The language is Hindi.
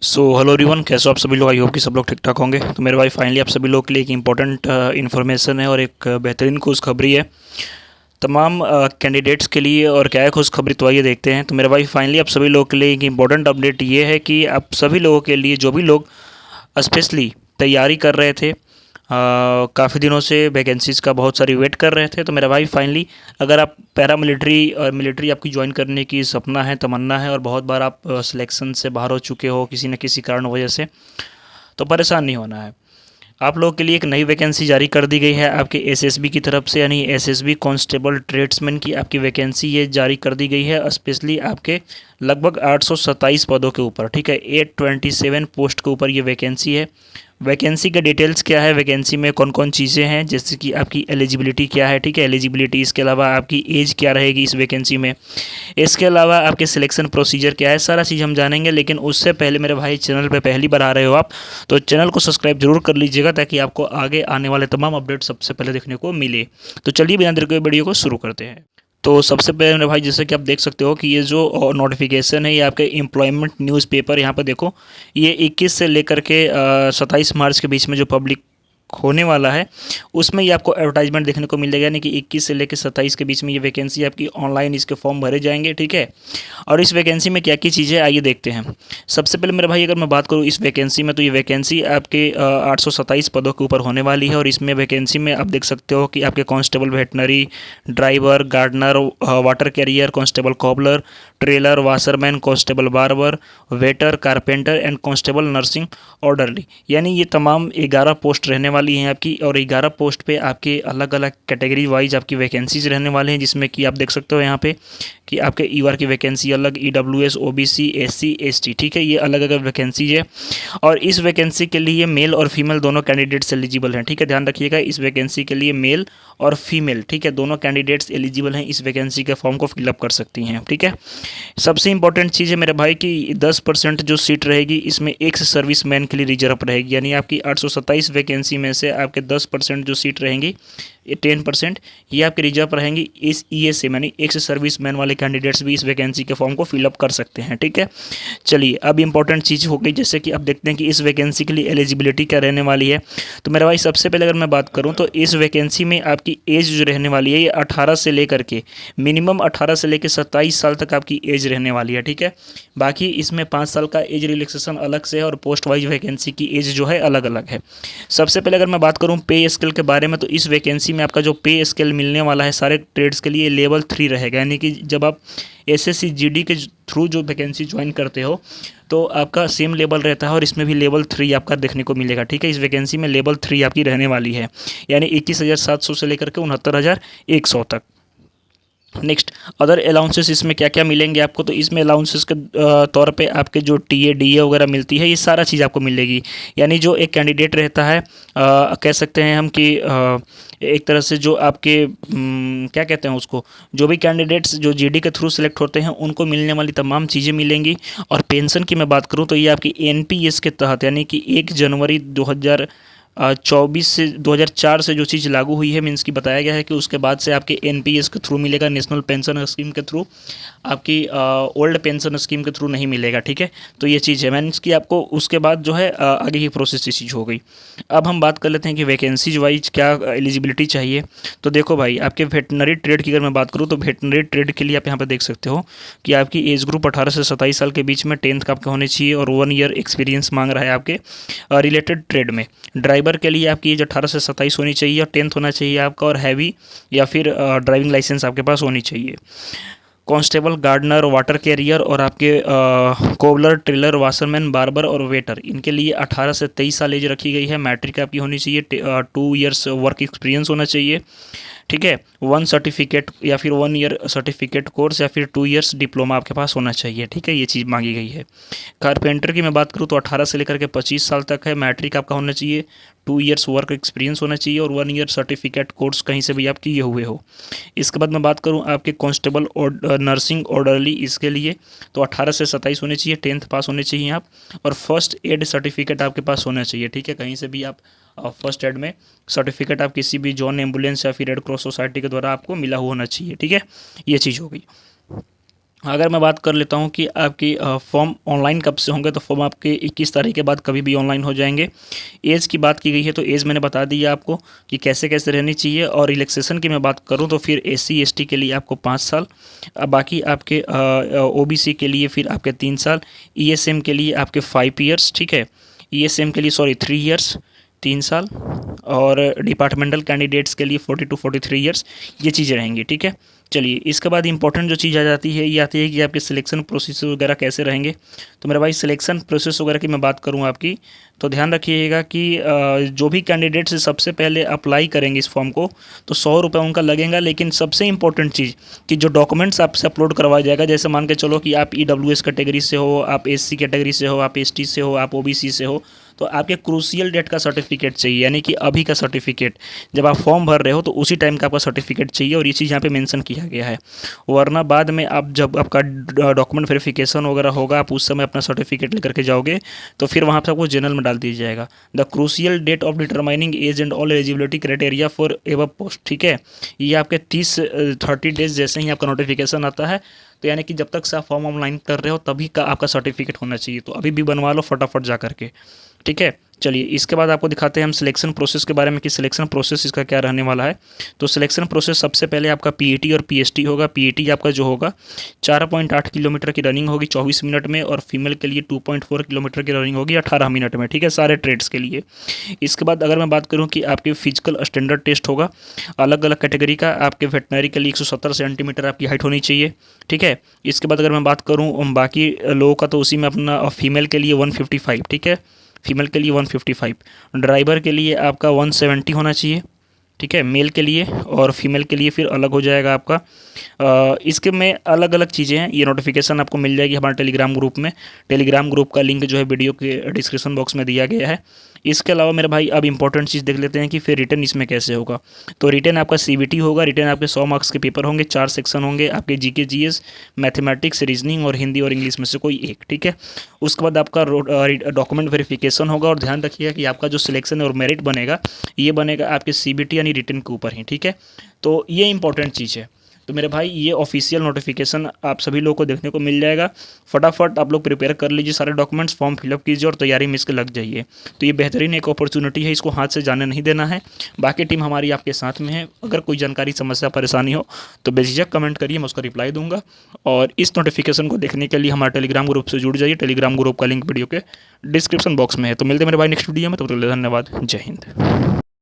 हेलो एवरीवन, कैसे हो आप सभी लोग। आई होप कि सब लोग ठीक ठाक होंगे। तो मेरे भाई फाइनली आप सभी लोग के लिए एक इम्पोर्टेंट इन्फॉर्मेशन है और एक बेहतरीन खुशखबरी है तमाम कैंडिडेट्स के लिए। और क्या है खुशखबरी, तो आइए देखते हैं। तो मेरे भाई फाइनली आप सभी लोगों के लिए एक इम्पोर्टेंट अपडेट ये है कि आप सभी लोगों के लिए, जो भी लोग स्पेशली तैयारी कर रहे थे, काफ़ी दिनों से वैकेंसीज़ का बहुत सारी वेट कर रहे थे, तो मेरा भाई फाइनली अगर आप पैरा मिलिट्री और मिलिट्री आपकी ज्वाइन करने की सपना है, तमन्ना है, और बहुत बार आप सिलेक्शन से बाहर हो चुके हो किसी न किसी कारण वजह से, तो परेशान नहीं होना है। आप लोगों के लिए एक नई वैकेंसी जारी कर दी गई है आपके एसएसबी की तरफ से, यानी एसएसबी कांस्टेबल ट्रेड्समैन की आपकी वैकेंसी ये जारी कर दी गई है, स्पेशली आपके लगभग 827 पदों के ऊपर। ठीक है, 827 पोस्ट के ऊपर ये वैकेंसी है। वैकेंसी के डिटेल्स क्या है, वैकेंसी में कौन कौन चीज़ें हैं, जैसे कि आपकी एलिजिबिलिटी क्या है। ठीक है, एलिजिबिलिटी, इसके अलावा आपकी एज क्या रहेगी इस वैकेंसी में, इसके अलावा आपके सिलेक्शन प्रोसीजर क्या है, सारा चीज़ हम जानेंगे। लेकिन उससे पहले मेरे भाई, चैनल पे पहली बार आ रहे हो आप, तो चैनल को सब्सक्राइब जरूर कर लीजिएगा ताकि आपको आगे आने वाले तमाम अपडेट सबसे पहले देखने को मिले। तो चलिए बिना देर के वीडियो को शुरू करते हैं। तो सबसे पहले मेरे भाई, जैसे कि आप देख सकते हो कि ये जो नोटिफिकेशन है, ये आपके एम्प्लॉयमेंट न्यूज़पेपर यहाँ पर देखो, ये 21 से लेकर के 27 मार्च के बीच में जो पब्लिक होने वाला है, उसमें ये आपको एडवर्टाइजमेंट देखने को मिलेगा। यानी कि 21 से लेकर 27 के बीच में ये वैकेंसी आपकी ऑनलाइन इसके फॉर्म भरे जाएंगे। ठीक है, और इस वैकेंसी में क्या क्या चीज़ें, आइए देखते हैं। सबसे पहले मेरे भाई, अगर मैं बात करूँ इस वैकेंसी में, तो ये वैकेंसी आपके 827 पदों के ऊपर होने वाली है। और इसमें वैकेंसी में आप देख सकते हो कि आपके constable veterinary, driver, gardener, water carrier, constable cobbler, tailor, washerman, constable barber, waiter, carpenter and constable nursing orderly, यानी ये तमाम 11 पोस्ट रहने वाली हैं आपकी। और 11 पोस्ट पे आपके अलग अलग कैटेगरी वाइज आपकी वैकेंसीज रहने वाले हैं, जिसमें कि आप देख सकते हो यहाँ पे कि आपके ईआर की वैकेंसी अलग, ईडब्ल्यूएस, ओबीसी, एससी, एसटी। ठीक है, ये अलग अलग वैकेंसीज है। और इस वैकेंसी के लिए मेल और फीमेल दोनों कैंडिडेट्स एलिजिबल हैं। ठीक है, ध्यान रखिएगा, इस वैकेंसी के लिए मेल और फीमेल, ठीक है, दोनों कैंडिडेट्स एलिजिबल हैं, इस वैकेंसी के फॉर्म को फिलअप कर सकती हैं। ठीक है, सबसे इंपॉर्टेंट चीज़ है मेरे भाई कि 10% जो सीट रहेगी इसमें एक्स सर्विस मैन के लिए रिजर्व रहेगी। यानी आपकी 827 वैकेंसी में से आपके 10% जो सीट रहेंगी, ये 10% ये आपके रिजर्व रहेंगी इस ईएस से, यानी एक्स सर्विस मैन वाले कैंडिडेट्स भी इस वैकेंसी के फॉर्म को फिलअप कर सकते हैं। ठीक है, चलिए अब इंपॉर्टेंट चीज़ हो गई, जैसे कि अब देखते हैं कि इस वैकेंसी के लिए एलिजिबिलिटी क्या रहने वाली है। तो मेरा भाई सबसे पहले अगर मैं बात करूँ तो इस वैकेंसी में आपकी एज जो रहने वाली है, ये 18 से लेकर के मिनिमम 18 से लेकर 27 साल तक आपकी एज रहने वाली है। ठीक है, बाकी इसमें 5 साल का एज रिलैक्सेशन अलग से है और पोस्ट वाइज वैकेंसी की एज जो है अलग अलग है। सबसे पहले अगर मैं बात करूं पे स्केल के बारे में, तो इस वैकेंसी में आपका जो पे स्केल मिलने वाला है सारे ट्रेड्स के लिए लेवल 3 रहेगा। यानी कि जब आप एसएससी जीडी के थ्रू जो वैकेंसी ज्वाइन करते हो तो आपका सेम लेवल रहता है, और इसमें भी लेवल 3 आपका देखने को मिलेगा। ठीक है, इस वैकेंसी में लेवल 3 आपकी रहने वाली है, यानी 21,700 से लेकर के 69,100 तक। नेक्स्ट, अदर अलाउंसेस इसमें क्या क्या मिलेंगे आपको, तो इसमें अलाउंसेस के तौर पे आपके जो टीए डीए वगैरह मिलती है, ये सारा चीज़ आपको मिलेगी। यानी जो एक कैंडिडेट रहता है, कह सकते हैं हम कि एक तरह से जो आपके क्या कहते हैं उसको, जो भी कैंडिडेट्स जो जीडी के थ्रू सेलेक्ट होते हैं उनको मिलने वाली तमाम चीज़ें मिलेंगी। और पेंशन की मैं बात करूँ तो ये आपकी एनपीएस के तहत, यानी कि 1 जनवरी 2024 से 2004 से जो चीज़ लागू हुई है, मीन्स की बताया गया है कि उसके बाद से आपके एनपीएस के थ्रू मिलेगा, नेशनल पेंशन स्कीम के थ्रू। आपकी ओल्ड पेंशन स्कीम के थ्रू नहीं मिलेगा। ठीक है, तो ये चीज़ है, मीन्स कि आपको उसके बाद जो है आगे की प्रोसेस ये चीज़ हो गई। अब हम बात कर लेते हैं कि वैकेंसीज वाइज क्या एलिजिबिलिटी चाहिए। तो देखो भाई, आपके वेटनरी ट्रेड की अगर मैं बात करूँ तो वेटनरी ट्रेड के लिए आप यहाँ पर देख सकते हो कि आपकी एज ग्रुप 18 से 27 साल के बीच में 10th का आपका होने चाहिए, और 1 ईयर एक्सपीरियंस मांग रहा है आपके रिलेटेड ट्रेड में। ड्राइवर के लिए आपकी एज 18 से 27 होनी चाहिए, और 10th होना चाहिए आपका, और हैवी या फिर ड्राइविंग लाइसेंस आपके पास होनी चाहिए। कांस्टेबल, गार्डनर, वाटर कैरियर और आपके कोबलर, ट्रेलर, वाशरमैन, बार्बर और वेटर, इनके लिए 18 से 23 साल एज रखी गई है। मैट्रिक आपकी होनी चाहिए, 2 ईयर्स वर्क एक्सपीरियंस होना चाहिए। ठीक है, 1 सर्टिफिकेट या फिर 1 ईयर सर्टिफिकेट कोर्स या फिर 2 ईयर्स डिप्लोमा आपके पास होना चाहिए। ठीक है, ये चीज़ मांगी गई है। कारपेंटर की मैं बात करूँ तो 18 से लेकर के 25 साल तक है। मैट्रिक आपका होना चाहिए, 2 ईयर्स वर्क एक्सपीरियंस होना चाहिए, और 1 ईयर सर्टिफिकेट कोर्स कहीं से भी आप किए हुए हो। इसके बाद मैं बात करूँ आपके कांस्टेबल और नर्सिंग ऑर्डरली, इसके लिए तो 18 से 27 होने चाहिए, 10th पास होने चाहिए आप, और फर्स्ट एड सर्टिफिकेट आपके पास होना चाहिए। ठीक है, कहीं से भी आप फर्स्ट एड में सर्टिफिकेट आप किसी भी जॉन एम्बुलेंस या फिर रेड क्रॉस सोसाइटी के द्वारा आपको मिला हुआ होना चाहिए। ठीक है, ये चीज़ हो गई। अगर मैं बात कर लेता हूँ कि आपकी फॉर्म ऑनलाइन कब से होंगे, तो फॉर्म आपके 21 तारीख के बाद कभी भी ऑनलाइन हो जाएंगे। एज की बात की गई है तो एज मैंने बता दी है आपको कि कैसे कैसे रहनी चाहिए। और रिलैक्सेशन की मैं बात करूँ तो फिर एससी एसटी के लिए आपको 5 साल, बाकी आपके ओबीसी के लिए फिर आपके 3 साल, ईएसएम के लिए आपके 5 ईयर्स, ठीक है, ईएसएम के लिए सॉरी 3 ईयर्स, 3 साल, और डिपार्टमेंटल कैंडिडेट्स के लिए 40 to 43 ईयर्स, ये चीज़ें रहेंगी, ठीक है। चलिए इसके बाद इंपॉर्टेंट जो चीज़ आ जाती है ये आती है कि आपके सिलेक्शन प्रोसेस वगैरह कैसे रहेंगे। तो मेरा भाई सिलेक्शन प्रोसेस वगैरह की मैं बात करूँ आपकी, तो ध्यान रखिएगा कि जो भी कैंडिडेट्स सबसे पहले अप्लाई करेंगे इस फॉर्म को तो 100 रुपये उनका लगेगा। लेकिन सबसे इंपॉर्टेंट चीज़ कि जो डॉक्यूमेंट्स आपसे अपलोड करवाया जाएगा, जैसे मान के चलो कि आप ईडब्ल्यूएस कैटेगरी से हो, आप एससी कैटेगरी से हो, आप एसटी से हो, आप ओबीसी से हो, तो आपके क्रूशियल डेट का सर्टिफिकेट चाहिए, यानी कि अभी का सर्टिफिकेट, जब आप फॉर्म भर रहे हो तो उसी टाइम का आपका सर्टिफिकेट चाहिए। और ये चीज़ यहाँ पे मेंशन किया गया है, वरना बाद में आप जब आपका डॉक्यूमेंट वेरिफिकेशन वगैरह होगा, आप उस समय अपना सर्टिफिकेट लेकर के जाओगे तो फिर वहाँ पर आपको जनरल में डाल दिया जाएगा the crucial date of determining age and all eligibility criteria for every post, ठीक है। ये आपके 30 डेज जैसे ही आपका नोटिफिकेशन आता है, तो यानी कि जब तक से आप फॉर्म ऑनलाइन कर रहे हो तभी का आपका सर्टिफिकेट होना चाहिए, तो अभी भी बनवा लो फटाफट जा करके, ठीक है। चलिए इसके बाद आपको दिखाते हैं हम सिलेक्शन प्रोसेस के बारे में कि सिलेक्शन प्रोसेस इसका क्या रहने वाला है। तो सिलेक्शन प्रोसेस सबसे पहले आपका पीईटी और पीएसटी होगा। पीईटी आपका जो होगा 4.8 किलोमीटर की रनिंग होगी 24 मिनट में, और फीमेल के लिए 2.4 किलोमीटर की रनिंग होगी 18 मिनट में, ठीक है, सारे ट्रेड्स के लिए। इसके बाद अगर मैं बात करूँ कि आपके फिजिकल स्टैंडर्ड टेस्ट होगा अलग अलग कैटेगरी का। आपके वेटनरी के लिए 170 सेंटीमीटर आपकी हाइट होनी चाहिए, ठीक है। इसके बाद अगर मैं बात करूँ बाकी लोगों का, तो उसी में अपना फीमेल के लिए 155, ठीक है, फीमेल के लिए 155, ड्राइवर के लिए आपका 170 होना चाहिए, ठीक है, मेल के लिए, और फीमेल के लिए फिर अलग हो जाएगा आपका। इसके में अलग अलग चीज़ें हैं, ये नोटिफिकेशन आपको मिल जाएगी हमारे टेलीग्राम ग्रुप में। टेलीग्राम ग्रुप का लिंक जो है वीडियो के डिस्क्रिप्शन बॉक्स में दिया गया है। इसके अलावा मेरे भाई अब इंपॉर्टेंट चीज़ देख लेते हैं कि फिर रिटर्न इसमें कैसे होगा। तो रिटर्न आपका सीबीटी होगा। रिटर्न आपके 100 मार्क्स के पेपर होंगे, 4 सेक्शन होंगे आपके, जीके जीएस, मैथमेटिक्स, रीजनिंग और हिंदी और इंग्लिश में से कोई एक, ठीक है। उसके बाद आपका डॉक्यूमेंट वेरिफिकेशन होगा। और ध्यान रखिएगा कि आपका जो सिलेक्शन और मेरिट बनेगा ये बनेगा आपके सीबीटी यानी रिटर्न के ऊपर ही, ठीक है। तो ये इंपॉर्टेंट चीज़ है। तो मेरे भाई ये ऑफिशियल नोटिफिकेशन आप सभी लोगों को देखने को मिल जाएगा। फटाफट आप लोग प्रिपेयर कर लीजिए सारे डॉक्यूमेंट्स, फॉर्म फिलअप कीजिए और तैयारी में इसके लग जाइए। तो ये बेहतरीन एक अपॉर्चुनिटी है, इसको हाथ से जाने नहीं देना है। बाकी टीम हमारी आपके साथ में है। अगर कोई जानकारी, समस्या, परेशानी हो तो बेझिझक कमेंट करिए, मैं उसका रिप्लाई दूंगा। और इस नोटिफिकेशन को देखने के लिए हमारे टेलीग्राम ग्रुप से जुड़ जाइए। टेलीग्राम ग्रुप का लिंक वीडियो के डिस्क्रिप्शन बॉक्स में है। तो मिलते हैं मेरे भाई नेक्स्ट वीडियो में, तब तक के लिए धन्यवाद। जय हिंद।